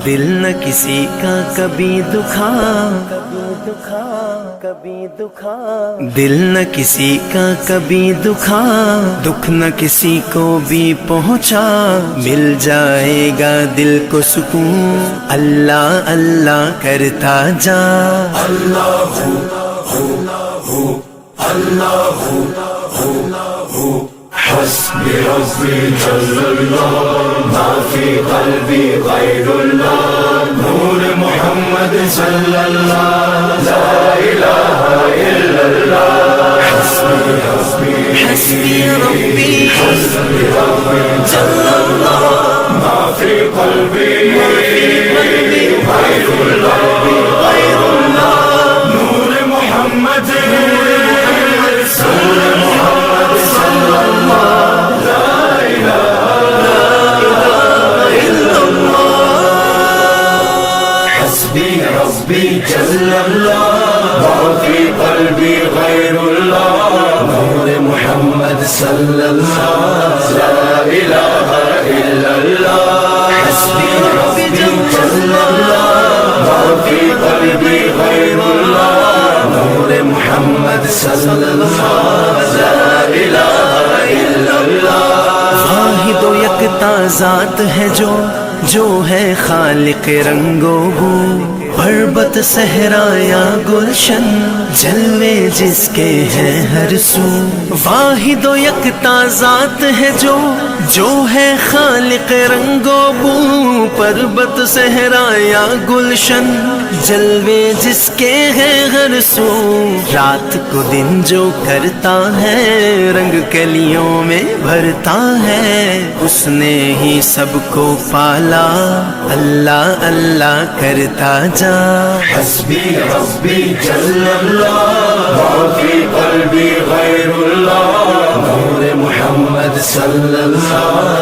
دل نہ کسی کا کبھی دکھا، دل نہ کسی کا کبھی دکھا، دکھ نہ کسی کو بھی پہنچا، مل جائے گا دل کو سکون اللہ اللہ کرتا جا۔ اللہ حسبی ربی جل اللہ، ما فی قلبی غیر اللہ، نور محمد صلی اللہ، لا الہ الا اللہ۔ حسبی ربی حسبی ربی جل اللہ، ما فی قلبی غیر اللہ، نور محمد صلی ربی جل اللہ، ما فی قلبی غیر اللہ، نور محمد صلی اللہ، لا الہ الا اللہ۔ حسبی ربی جل اللہ، ما فی قلبی غیر اللہ، نور محمد صلی اللہ، لا الہ الا اللہ۔ واحد و یکتا ذات ہے جو ہے خالق رنگ و بو، پربت صحرا یا گلشن، جلوے جس کے ہیں ہر سو۔ واحد و یکتا ذات ہے جو ہے خالق رنگ و بو، پربت صحرا یا گلشن، جلوے جس کے ہیں ہر سو۔ رات کو دن جو کرتا ہے، رنگ کلیوں میں بھرتا ہے، اس نے ہی سب کو پالا، اللہ اللہ کرتا جا۔ حسبی ربی جل اللہ، ما فی قلبی غیر اللہ، نور محمد صلی اللہ،